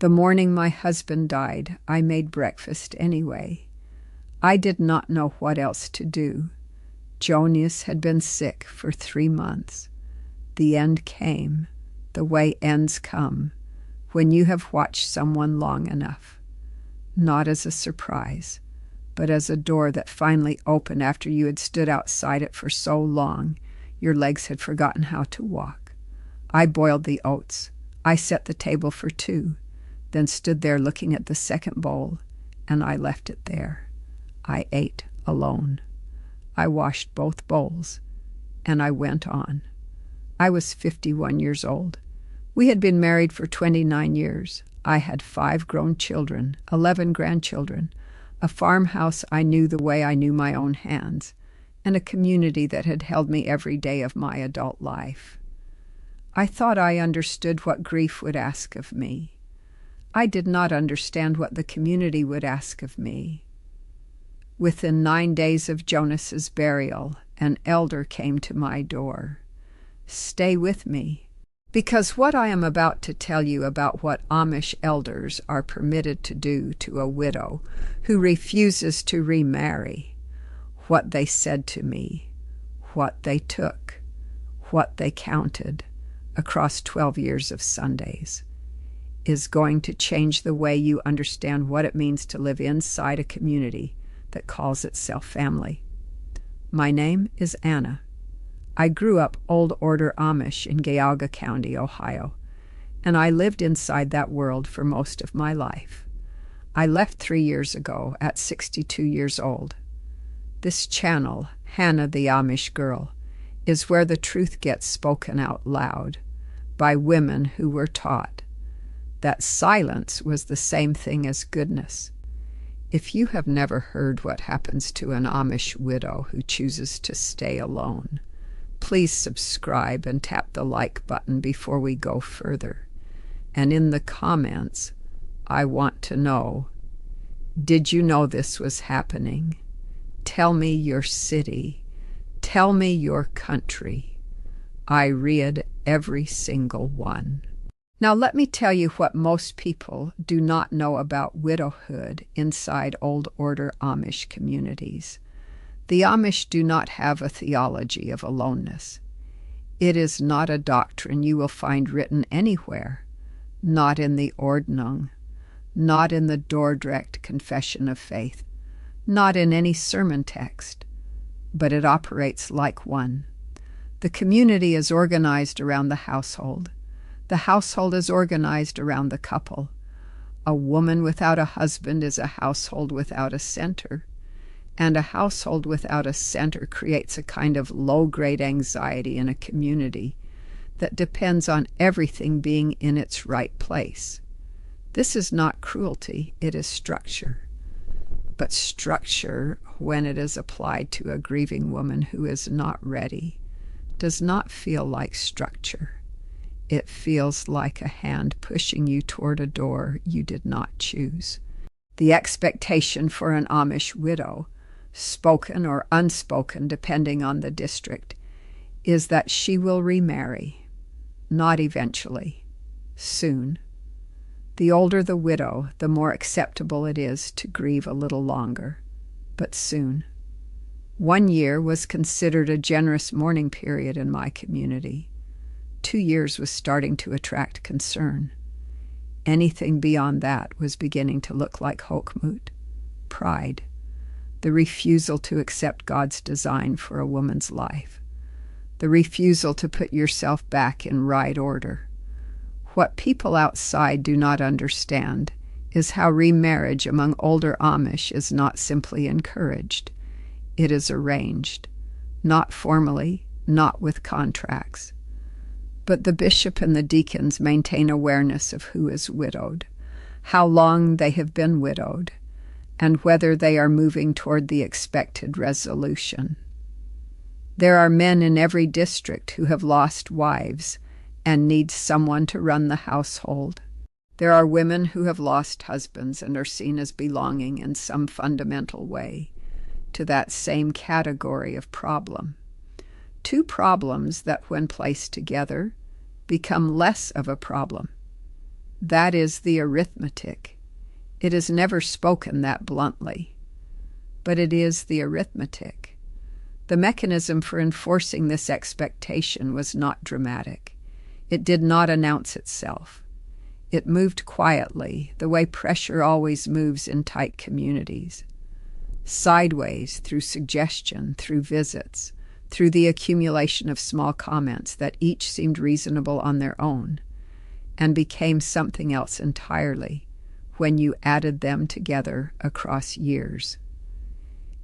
The morning my husband died, I made breakfast anyway. I did not know what else to do. Jonius had been sick for 3 months. The end came, the way ends come, when you have watched someone long enough. Not as a surprise, but as a door that finally opened after you had stood outside it for so long, your legs had forgotten how to walk. I boiled the oats. I set the table for 2, then stood there looking at the second bowl, and I left it there. I ate alone. I washed both bowls, and I went on. I was 51 years old. We had been married for 29 years. I had 5 grown children, 11 grandchildren, a farmhouse I knew the way I knew my own hands, and a community that had held me every day of my adult life. I thought I understood what grief would ask of me. I did not understand what the community would ask of me. Within 9 days of Jonas's burial, an elder came to my door. Stay with me, because what I am about to tell you about what Amish elders are permitted to do to a widow who refuses to remarry, what they said to me, what they took, what they counted across 12 years of Sundays, is going to change the way you understand what it means to live inside a community that calls itself family. My name is Anna. I grew up Old Order Amish in Geauga County, Ohio, and I lived inside that world for most of my life. I left 3 years ago at 62 years old. This channel, Hannah the Amish Girl, is where the truth gets spoken out loud by women who were taught that silence was the same thing as goodness. If you have never heard what happens to an Amish widow who chooses to stay alone, please subscribe and tap the like button before we go further. And in the comments, I want to know, did you know this was happening? Tell me your city. Tell me your country. I read every single one. Now let me tell you what most people do not know about widowhood inside Old Order Amish communities. The Amish do not have a theology of aloneness. It is not a doctrine you will find written anywhere, not in the Ordnung, not in the Dordrecht Confession of Faith, not in any sermon text, but it operates like one. The community is organized around the household. The household is organized around the couple. A woman without a husband is a household without a center, and a household without a center creates a kind of low-grade anxiety in a community that depends on everything being in its right place. This is not cruelty, it is structure. But structure, when it is applied to a grieving woman who is not ready, does not feel like structure. It feels like a hand pushing you toward a door you did not choose. The expectation for an Amish widow, spoken or unspoken depending on the district, is that she will remarry. Not eventually. Soon. The older the widow, the more acceptable it is to grieve a little longer, but soon. 1 year was considered a generous mourning period in my community. 2 years was starting to attract concern. Anything beyond that was beginning to look like Hochmut, pride, the refusal to accept God's design for a woman's life, the refusal to put yourself back in right order. What people outside do not understand is how remarriage among older Amish is not simply encouraged. It is arranged, not formally, not with contracts. But the bishop and the deacons maintain awareness of who is widowed, how long they have been widowed, and whether they are moving toward the expected resolution. There are men in every district who have lost wives and need someone to run the household. There are women who have lost husbands and are seen as belonging in some fundamental way to that same category of problem. 2 problems that, when placed together, become less of a problem. That is the arithmetic. It is never spoken that bluntly, but it is the arithmetic. The mechanism for enforcing this expectation was not dramatic. It did not announce itself. It moved quietly, the way pressure always moves in tight communities. Sideways, through suggestion, through visits, through the accumulation of small comments that each seemed reasonable on their own, and became something else entirely when you added them together across years.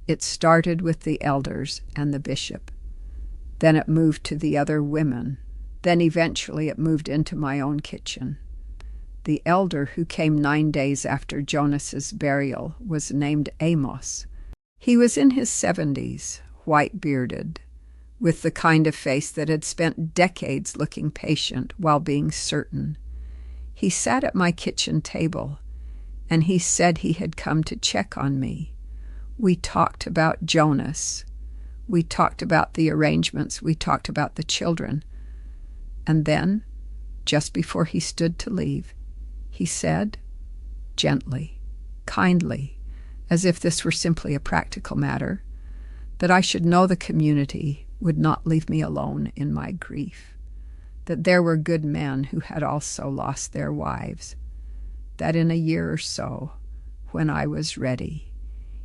It started with the elders and the bishop. Then it moved to the other women. Then eventually it moved into my own kitchen. The elder who came 9 days after Jonas's burial was named Amos. He was in his 70s, white-bearded, with the kind of face that had spent decades looking patient while being certain. He sat at my kitchen table, and he said he had come to check on me. We talked about Jonas. We talked about the arrangements. We talked about the children. And then, just before he stood to leave, he said, gently, kindly, as if this were simply a practical matter, that I should know the community would not leave me alone in my grief, that there were good men who had also lost their wives, that in a year or so, when I was ready,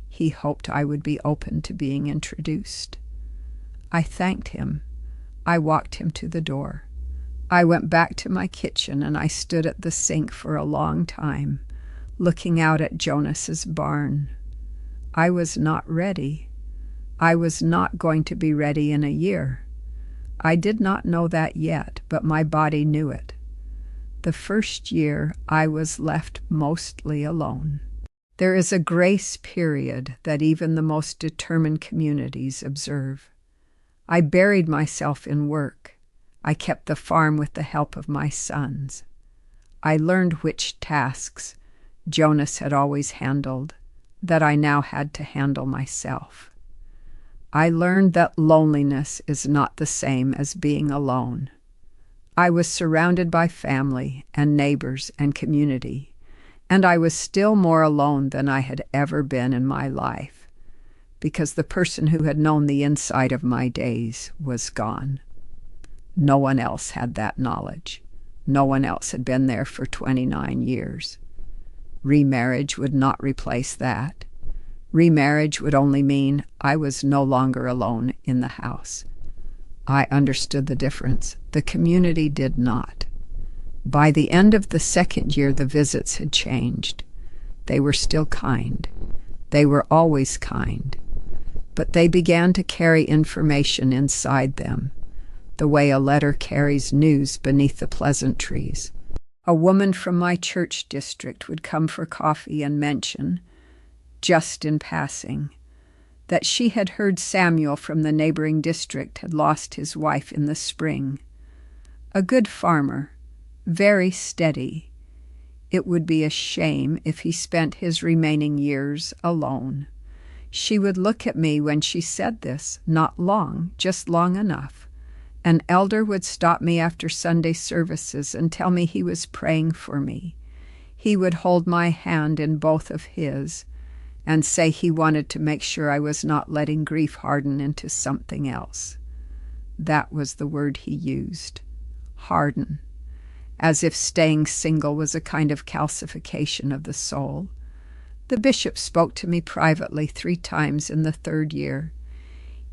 he hoped I would be open to being introduced. I thanked him. I walked him to the door. I went back to my kitchen and I stood at the sink for a long time, looking out at Jonas's barn. I was not ready. I was not going to be ready in a year. I did not know that yet, but my body knew it. The first year I was left mostly alone. There is a grace period that even the most determined communities observe. I buried myself in work. I kept the farm with the help of my sons. I learned which tasks Jonas had always handled, that I now had to handle myself. I learned that loneliness is not the same as being alone. I was surrounded by family and neighbors and community, and I was still more alone than I had ever been in my life, because the person who had known the inside of my days was gone. No one else had that knowledge. No one else had been there for 29 years. Remarriage would not replace that. Remarriage would only mean I was no longer alone in the house. I understood the difference. The community did not. By the end of the second year, the visits had changed. They were still kind. They were always kind. But they began to carry information inside them, the way a letter carries news beneath the pleasantries. A woman from my church district would come for coffee and mention, just in passing, that she had heard Samuel from the neighboring district had lost his wife in the spring. A good farmer, very steady. It would be a shame if he spent his remaining years alone. She would look at me when she said this, not long, just long enough. An elder would stop me after Sunday services and tell me he was praying for me. He would hold my hand in both of his and say he wanted to make sure I was not letting grief harden into something else. That was the word he used, harden, as if staying single was a kind of calcification of the soul. The bishop spoke to me privately 3 times in the 3rd year.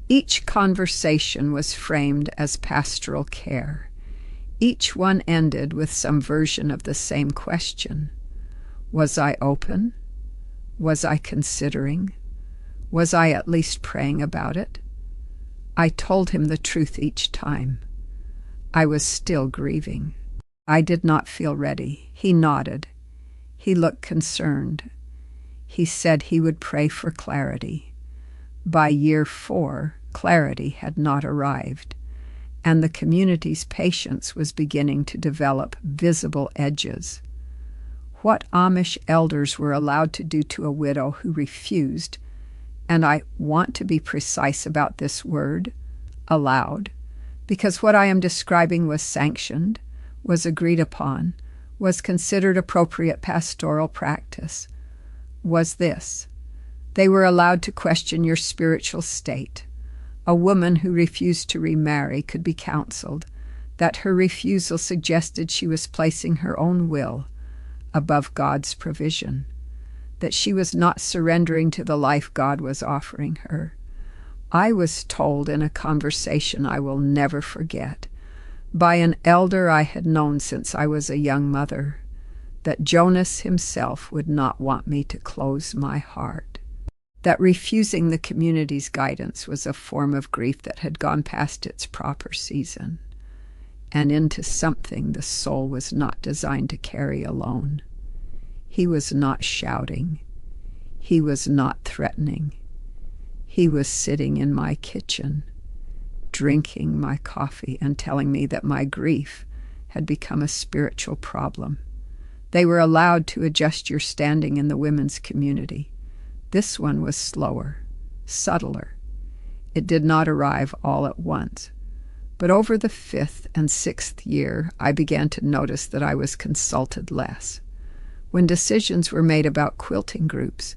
Each conversation was framed as pastoral care. Each one ended with some version of the same question. Was I open? Was I considering? Was I at least praying about it? I told him the truth each time. I was still grieving. I did not feel ready. He nodded. He looked concerned. He said he would pray for clarity. By year 4, clarity had not arrived, and the community's patience was beginning to develop visible edges. What Amish elders were allowed to do to a widow who refused, and I want to be precise about this word, allowed, because what I am describing was sanctioned, was agreed upon, was considered appropriate pastoral practice was this: they were allowed to question your spiritual state. A woman who refused to remarry could be counseled that her refusal suggested she was placing her own will above God's provision, that she was not surrendering to the life God was offering her. I was told in a conversation I will never forget by an elder I had known since I was a young mother that Jonas himself would not want me to close my heart, that refusing the community's guidance was a form of grief that had gone past its proper season and into something the soul was not designed to carry alone. He was not shouting. He was not threatening. He was sitting in my kitchen, drinking my coffee and telling me that my grief had become a spiritual problem. They were allowed to adjust your standing in the women's community. This one was slower, subtler. It did not arrive all at once. But over the 5th and 6th year, I began to notice that I was consulted less. When decisions were made about quilting groups,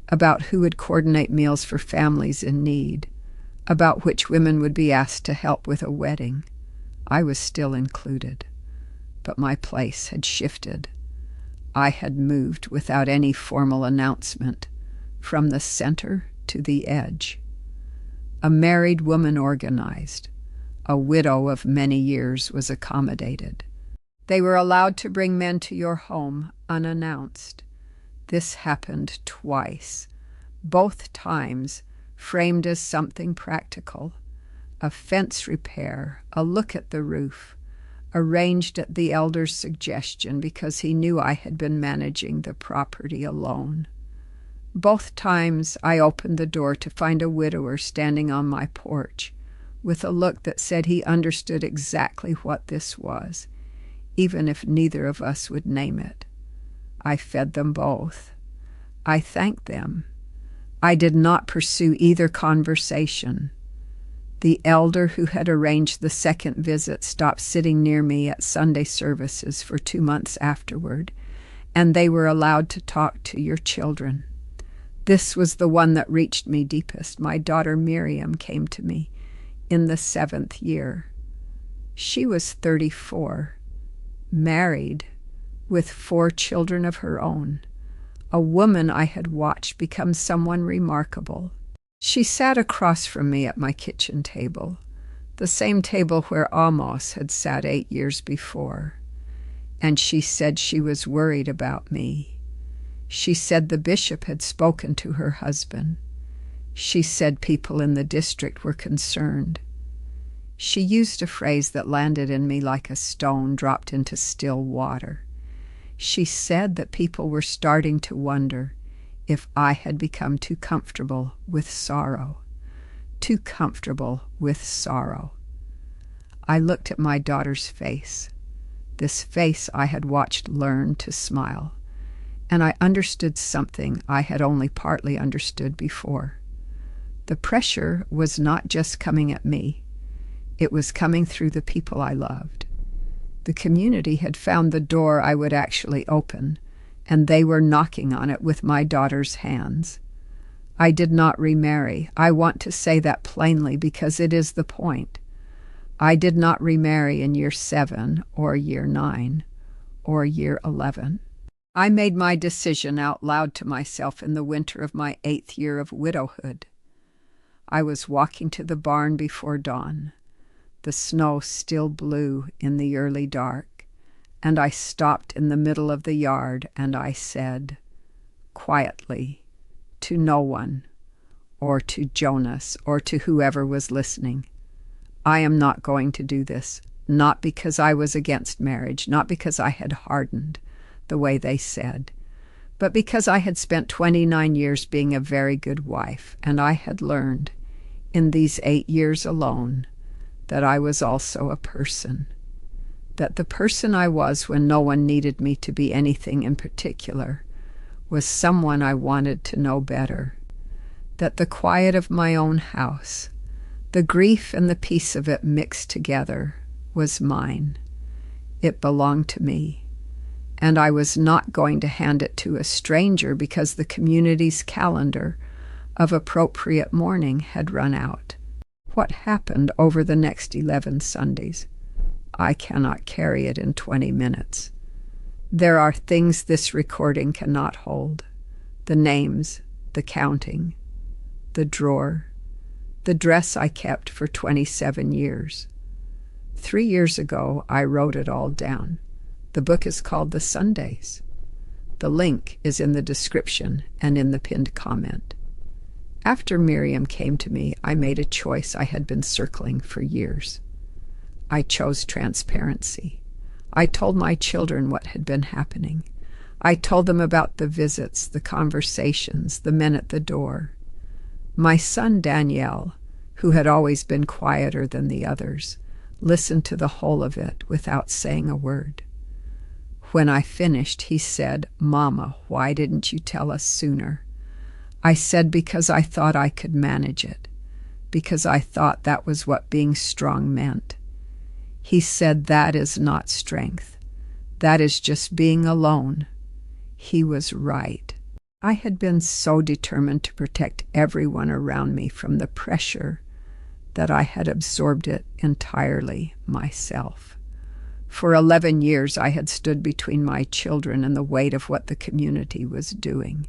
about who would coordinate meals for families in need, about which women would be asked to help with a wedding, I was still included. But my place had shifted. I had moved without any formal announcement from the center to the edge. A married woman organized. A widow of many years was accommodated. They were allowed to bring men to your home unannounced. This happened twice, both times framed as something practical: a fence repair, a look at the roof, arranged at the elder's suggestion because he knew I had been managing the property alone. Both times I opened the door to find a widower standing on my porch with a look that said he understood exactly what this was, even if neither of us would name it. I fed them both. I thanked them. I did not pursue either conversation. The elder who had arranged the second visit stopped sitting near me at Sunday services for 2 months afterward, and they were allowed to talk to your children. This was the one that reached me deepest. My daughter Miriam came to me in the 7th year. She was 34, married, with 4 children of her own, a woman I had watched become someone remarkable. She sat across from me at my kitchen table, the same table where Amos had sat 8 years before, and she said she was worried about me. She said the bishop had spoken to her husband. She said people in the district were concerned. She used a phrase that landed in me like a stone dropped into still water. She said that people were starting to wonder if I had become too comfortable with sorrow. Too comfortable with sorrow. I looked at my daughter's face, this face I had watched learn to smile, and I understood something I had only partly understood before. The pressure was not just coming at me. It was coming through the people I loved. The community had found the door I would actually open, and they were knocking on it with my daughter's hands. I did not remarry. I want to say that plainly because it is the point. I did not remarry in year 7 or year 9 or year 11. I made my decision out loud to myself in the winter of my 8th year of widowhood. I was walking to the barn before dawn. The snow still blew in the early dark, and I stopped in the middle of the yard and I said, quietly, to no one, or to Jonas, or to whoever was listening, I am not going to do this, not because I was against marriage, not because I had hardened, the way they said, but because I had spent 29 years being a very good wife, and I had learned, in these 8 years alone, that I was also a person, that the person I was when no one needed me to be anything in particular was someone I wanted to know better, that the quiet of my own house, the grief and the peace of it mixed together, was mine. It belonged to me, and I was not going to hand it to a stranger because the community's calendar of appropriate mourning had run out. What happened over the next 11 Sundays? I cannot carry it in 20 minutes. There are things this recording cannot hold. The names, the counting, the drawer, the dress I kept for 27 years. 3 years ago, I wrote it all down. The book is called The Sundays. The link is in the description and in the pinned comment. After Miriam came to me, I made a choice I had been circling for years. I chose transparency. I told my children what had been happening. I told them about the visits, the conversations, the men at the door. My son Danielle, who had always been quieter than the others, listened to the whole of it without saying a word. When I finished, he said, "Mama, why didn't you tell us sooner?" I said because I thought I could manage it, because I thought that was what being strong meant. He said, "That is not strength. That is just being alone." He was right. I had been so determined to protect everyone around me from the pressure that I had absorbed it entirely myself. For 11 years I had stood between my children and the weight of what the community was doing,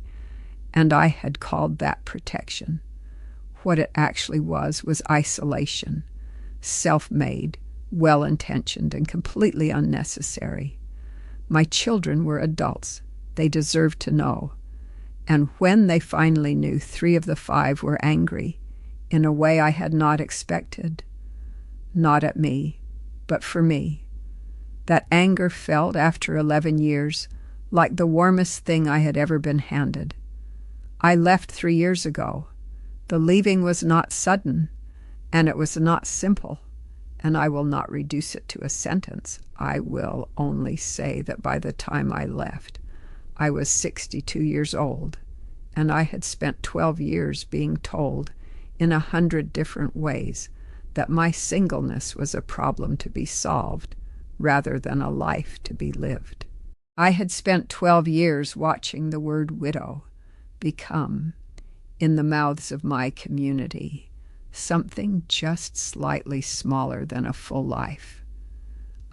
and I had called that protection. What it actually was isolation, self-made, well-intentioned, and completely unnecessary. My children were adults. They deserved to know. And when they finally knew, 3 of the 5 were angry in a way I had not expected. Not at me, but for me. That anger felt, after 11 years, like the warmest thing I had ever been handed. I left 3 years ago. The leaving was not sudden, and it was not simple, and I will not reduce it to a sentence. I will only say that by the time I left, I was 62 years old, and I had spent 12 years being told in 100 different ways that my singleness was a problem to be solved rather than a life to be lived. I had spent 12 years watching the word widow become, in the mouths of my community, something just slightly smaller than a full life.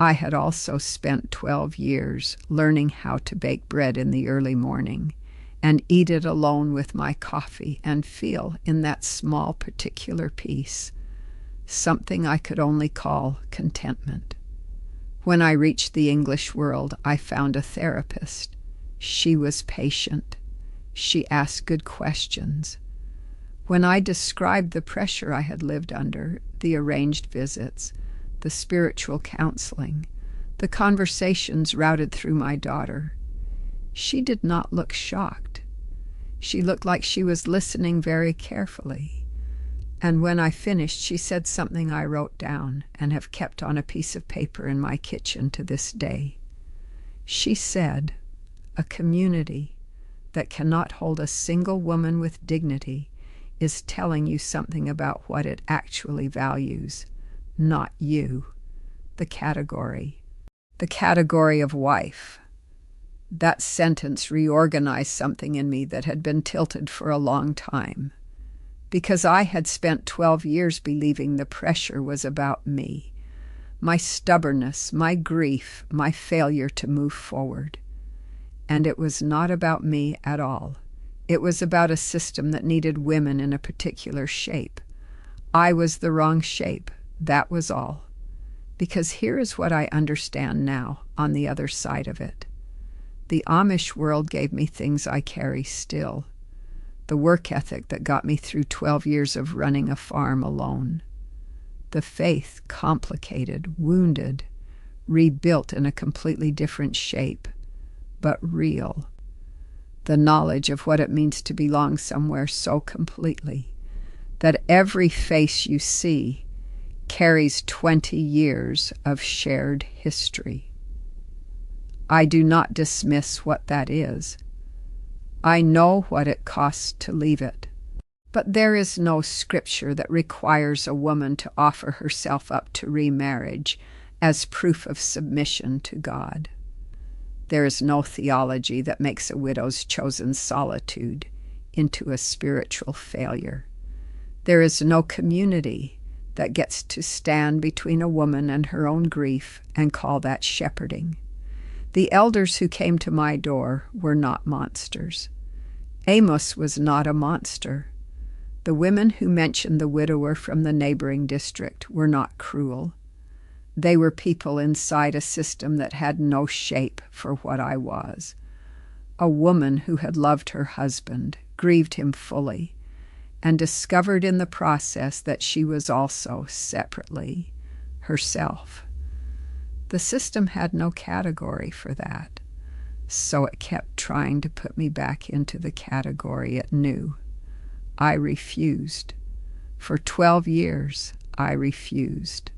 I had also spent 12 years learning how to bake bread in the early morning and eat it alone with my coffee and feel in that small particular piece something I could only call contentment. When I reached the English world, I found a therapist. She was patient. She asked good questions. When I described the pressure I had lived under, the arranged visits, the spiritual counseling, the conversations routed through my daughter, she did not look shocked. She looked like she was listening very carefully. And when I finished, she said something I wrote down and have kept on a piece of paper in my kitchen to this day. She said, "A community that cannot hold a single woman with dignity is telling you something about what it actually values, not you, the category of wife." That sentence reorganized something in me that had been tilted for a long time, because I had spent 12 years believing the pressure was about me, my stubbornness, my grief, my failure to move forward. And it was not about me at all. It was about a system that needed women in a particular shape. I was the wrong shape, that was all. Because here is what I understand now on the other side of it. The Amish world gave me things I carry still. The work ethic that got me through 12 years of running a farm alone. The faith, complicated, wounded, rebuilt in a completely different shape, but real. The knowledge of what it means to belong somewhere so completely that every face you see carries 20 years of shared history. I do not dismiss what that is. I know what it costs to leave it. But there is no scripture that requires a woman to offer herself up to remarriage as proof of submission to God. There is no theology that makes a widow's chosen solitude into a spiritual failure. There is no community that gets to stand between a woman and her own grief and call that shepherding. The elders who came to my door were not monsters. Amos was not a monster. The women who mentioned the widower from the neighboring district were not cruel. They were people inside a system that had no shape for what I was. A woman who had loved her husband, grieved him fully, and discovered in the process that she was also, separately, herself. The system had no category for that, so it kept trying to put me back into the category it knew. I refused. For 12 years, I refused.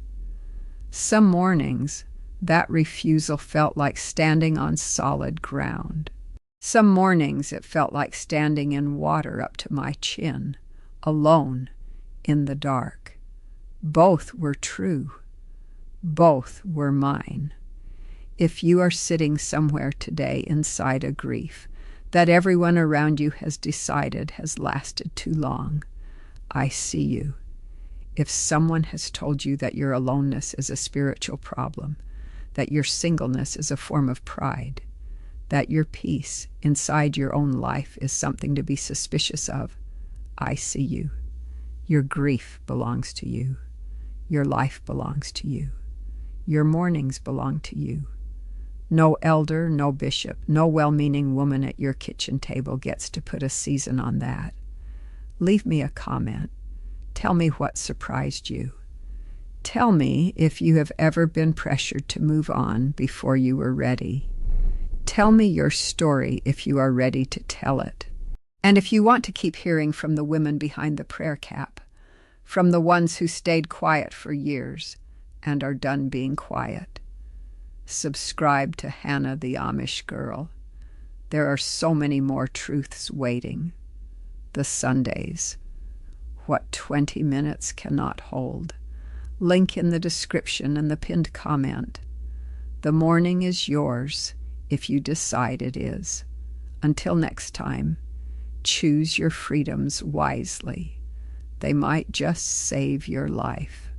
Some mornings, that refusal felt like standing on solid ground. Some mornings, it felt like standing in water up to my chin, alone, in the dark. Both were true. Both were mine. If you are sitting somewhere today inside a grief that everyone around you has decided has lasted too long, I see you. If someone has told you that your aloneness is a spiritual problem, that your singleness is a form of pride, that your peace inside your own life is something to be suspicious of, I see you. Your grief belongs to you. Your life belongs to you. Your mournings belong to you. No elder, no bishop, no well-meaning woman at your kitchen table gets to put a season on that. Leave me a comment. Tell me what surprised you. Tell me if you have ever been pressured to move on before you were ready. Tell me your story if you are ready to tell it. And if you want to keep hearing from the women behind the prayer cap, from the ones who stayed quiet for years and are done being quiet, subscribe to Hannah the Amish Girl. There are so many more truths waiting. The Sundays. What 20 minutes cannot hold. Link in the description and the pinned comment. The morning is yours if you decide it is. Until next time, choose your freedoms wisely. They might just save your life.